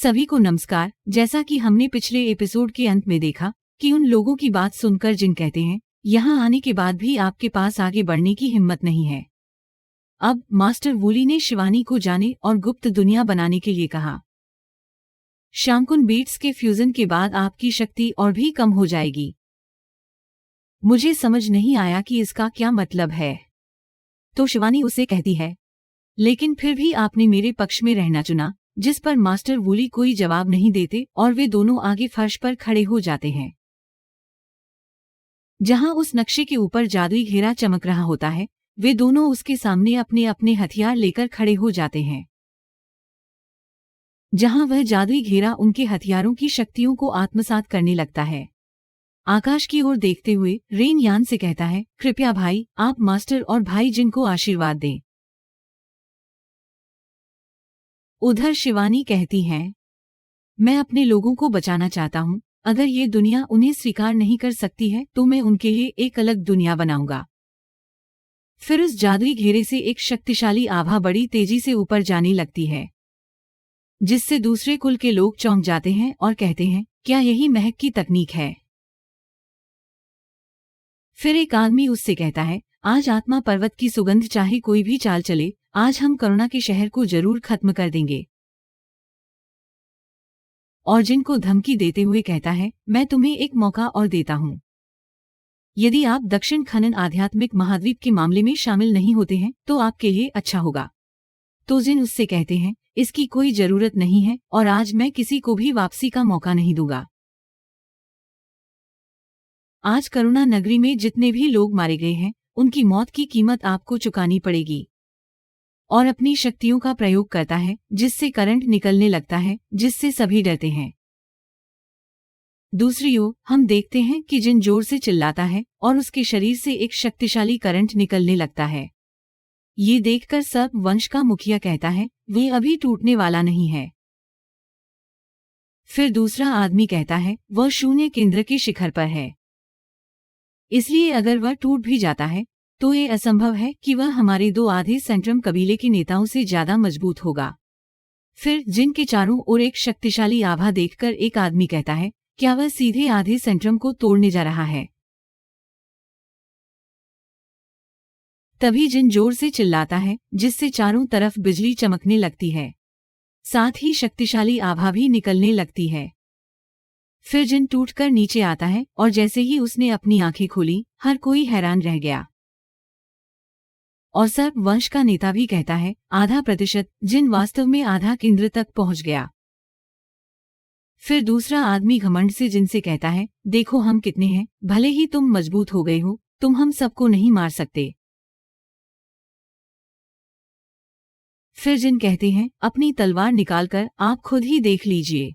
सभी को नमस्कार। जैसा कि हमने पिछले एपिसोड के अंत में देखा कि उन लोगों की बात सुनकर जिन कहते हैं यहाँ आने के बाद भी आपके पास आगे बढ़ने की हिम्मत नहीं है। अब मास्टर वूली ने शिवानी को जाने और गुप्त दुनिया बनाने के लिए कहा। शांकुन बीट्स के फ्यूजन के बाद आपकी शक्ति और भी कम हो जाएगी। मुझे समझ नहीं आया कि इसका क्या मतलब है। तो शिवानी उसे कहती है, लेकिन फिर भी आपने मेरे पक्ष में रहना चुना। जिस पर मास्टर वूली कोई जवाब नहीं देते और वे दोनों आगे फर्श पर खड़े हो जाते हैं, जहां उस नक्शे के ऊपर जादुई घेरा चमक रहा होता है। वे दोनों उसके सामने अपने अपने हथियार लेकर खड़े हो जाते हैं, जहां वह जादुई घेरा उनके हथियारों की शक्तियों को आत्मसात करने लगता है। आकाश की ओर देखते हुए रेन यान से कहता है, कृपया भाई, आप मास्टर और भाई जिन को आशीर्वाद दें। उधर शिवानी कहती है, मैं अपने लोगों को बचाना चाहता हूँ। अगर ये दुनिया उन्हें स्वीकार नहीं कर सकती है तो मैं उनके लिए एक अलग दुनिया बनाऊंगा। फिर उस जादुई घेरे से एक शक्तिशाली आभा बड़ी तेजी से ऊपर जाने लगती है, जिससे दूसरे कुल के लोग चौंक जाते हैं और कहते हैं, क्या यही महक की तकनीक है? फिर एक आदमी उससे कहता है, आज आत्मा पर्वत की सुगंध चाहे कोई भी चाल चले, आज हम करुणा के शहर को जरूर खत्म कर देंगे। और जिन को धमकी देते हुए कहता है, मैं तुम्हें एक मौका और देता हूं। यदि आप दक्षिण खनन आध्यात्मिक महाद्वीप के मामले में शामिल नहीं होते हैं तो आपके लिए अच्छा होगा। तो जिन उससे कहते हैं, इसकी कोई जरूरत नहीं है और आज मैं किसी को भी वापसी का मौका नहीं दूंगा। आज करुणा नगरी में जितने भी लोग मारे गए हैं उनकी मौत की कीमत आपको चुकानी पड़ेगी। और अपनी शक्तियों का प्रयोग करता है, जिससे करंट निकलने लगता है, जिससे सभी डरते हैं। दूसरी ओर हम देखते हैं कि जिन जोर से चिल्लाता है और उसके शरीर से एक शक्तिशाली करंट निकलने लगता है। ये देखकर सर्प वंश का मुखिया कहता है, वे अभी टूटने वाला नहीं है। फिर दूसरा आदमी कहता है, वह शून्य केंद्र के शिखर पर है, इसलिए अगर वह टूट भी जाता है तो ये असंभव है कि वह हमारे दो आधे सेंट्रम कबीले के नेताओं से ज्यादा मजबूत होगा। फिर जिनके चारों ओर एक शक्तिशाली आभा देखकर एक आदमी कहता है, क्या वह सीधे आधे सेंट्रम को तोड़ने जा रहा है? तभी जिन जोर से चिल्लाता है, जिससे चारों तरफ बिजली चमकने लगती है, साथ ही शक्तिशाली आभा भी निकलने लगती है। फिर जिन टूटकर नीचे आता है और जैसे ही उसने अपनी आंखें खोली, हर कोई हैरान रह गया। और सर्प वंश का नेता भी कहता है, आधा प्रतिशत, जिन वास्तव में आधा केंद्र तक पहुंच गया। फिर दूसरा आदमी घमंड से जिनसे कहता है, देखो हम कितने हैं, भले ही तुम मजबूत हो गए हो, तुम हम सबको नहीं मार सकते। फिर जिन कहते हैं, अपनी तलवार निकालकर आप खुद ही देख लीजिए।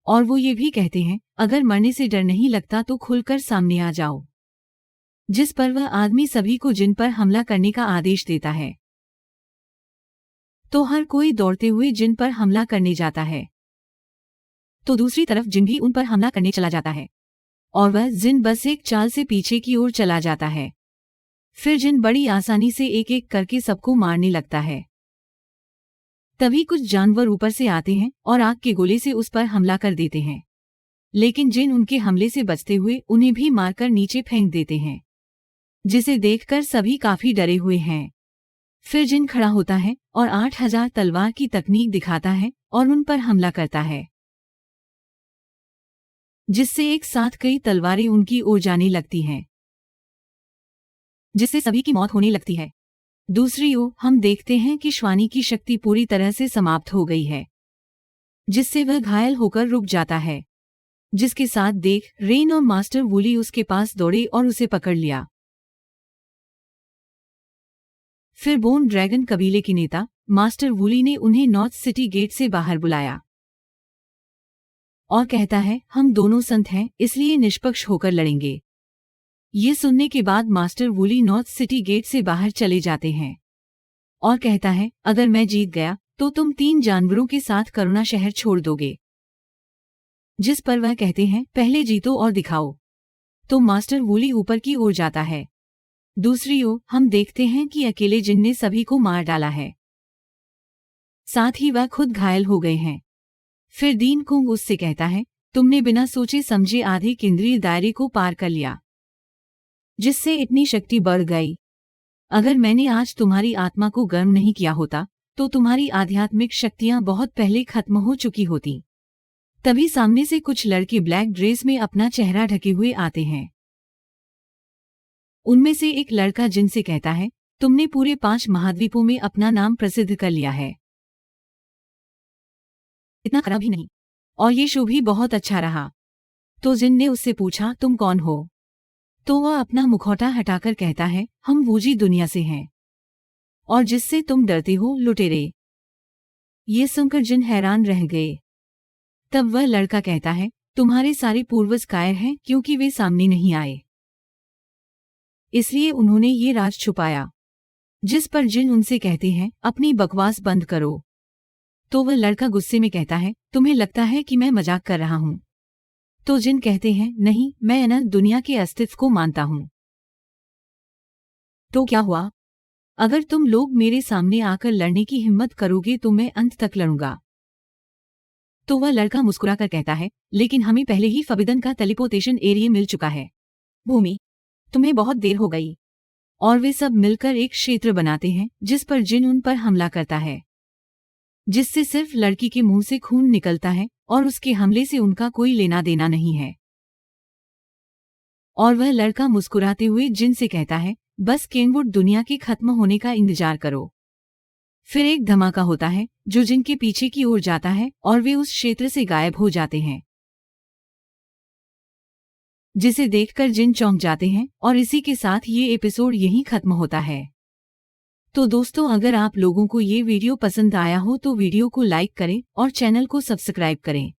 और वो ये भी कहते हैं, अगर मरने से डर नहीं लगता तो खुलकर सामने आ जाओ। जिस पर वह आदमी सभी को जिन पर हमला करने का आदेश देता है। तो हर कोई दौड़ते हुए जिन पर हमला करने जाता है, तो दूसरी तरफ जिन भी उन पर हमला करने चला जाता है और वह जिन बस एक चाल से पीछे की ओर चला जाता है। फिर जिन बड़ी आसानी से एक एक करके सबको मारने लगता है। तभी कुछ जानवर ऊपर से आते हैं और आग के गोले से उस पर हमला कर देते हैं, लेकिन जिन उनके हमले से बचते हुए उन्हें भी मारकर नीचे फेंक देते हैं, जिसे देखकर सभी काफी डरे हुए हैं। फिर जिन खड़ा होता है और 8000 तलवार की तकनीक दिखाता है और उन पर हमला करता है, जिससे एक साथ कई तलवारें उनकी ओर जाने लगती हैं, जिससे सभी की मौत होने लगती है। दूसरी ओर हम देखते हैं कि शिवानी की शक्ति पूरी तरह से समाप्त हो गई है, जिससे वह घायल होकर रुक जाता है, जिसके साथ देख रेन और मास्टर वूली उसके पास दौड़े और उसे पकड़ लिया। फिर बोन ड्रैगन कबीले के नेता मास्टर वूली ने उन्हें नॉर्थ सिटी गेट से बाहर बुलाया और कहता है, हम दोनों संत हैं, इसलिए निष्पक्ष होकर लड़ेंगे। ये सुनने के बाद master Wooly north city gate से बाहर चले जाते हैं और कहता है, अगर मैं जीत गया तो तुम 3 जानवरों के साथ करुणा शहर छोड़ दोगे। जिस पर वह कहते हैं, पहले जीतो और दिखाओ। तो मास्टर वूली ऊपर की ओर जाता है। दूसरी ओर हम देखते हैं कि अकेले जिन ने सभी को मार डाला है, साथ ही वह खुद घायल हो गए हैं। फिर दीन कुंग उससे कहता है, तुमने बिना सोचे समझे आधे केंद्रीय दायरे को पार कर लिया, जिससे इतनी शक्ति बढ़ गई। अगर मैंने आज तुम्हारी आत्मा को गर्म नहीं किया होता तो तुम्हारी आध्यात्मिक शक्तियां बहुत पहले खत्म हो चुकी होती। तभी सामने से कुछ लड़के ब्लैक ड्रेस में अपना चेहरा ढके हुए आते हैं। उनमें से एक लड़का जिनसे कहता है, तुमने पूरे 5 महाद्वीपों में अपना नाम प्रसिद्ध कर लिया है, इतना खराब ही नहीं, और ये शो भी बहुत अच्छा रहा। तो जिन ने उससे पूछा, तुम कौन हो? तो वह अपना मुखौटा हटाकर कहता है, हम वूजी दुनिया से हैं, और जिससे तुम डरते हो, लुटेरे। ये सुनकर जिन हैरान रह गए। तब वह लड़का कहता है, तुम्हारे सारे पूर्वज कायर हैं क्योंकि वे सामने नहीं आए, इसलिए उन्होंने ये राज छुपाया। जिस पर जिन उनसे कहते हैं, अपनी बकवास बंद करो। तो वह लड़का गुस्से में कहता है, तुम्हें लगता है कि मैं मजाक कर रहा हूँ? तो जिन कहते हैं, नहीं, मैं अनंत दुनिया के अस्तित्व को मानता हूँ। तो क्या हुआ? अगर तुम लोग मेरे सामने आकर लड़ने की हिम्मत करोगे तो मैं अंत तक लड़ूंगा। तो वह लड़का मुस्कुराकर कहता है, लेकिन हमें पहले ही फबिदन का टेलीपोर्टेशन एरिया मिल चुका है। भूमि, तुम्हें बहुत देर हो गई। और वे सब मिलकर एक क्षेत्र बनाते हैं जिस पर जिन उन पर हमला करता है, जिससे सिर्फ लड़की के मुंह से खून निकलता है और उसके हमले से उनका कोई लेना देना नहीं है। और वह लड़का मुस्कुराते हुए जिन से कहता है, बस केनवुड दुनिया के खत्म होने का इंतजार करो। फिर एक धमाका होता है जो जिन के पीछे की ओर जाता है और वे उस क्षेत्र से गायब हो जाते हैं, जिसे देखकर जिन चौंक जाते हैं और इसी के साथ ये एपिसोड यहीं खत्म होता है। तो दोस्तों, अगर आप लोगों को ये वीडियो पसंद आया हो तो वीडियो को लाइक करें और चैनल को सब्सक्राइब करें।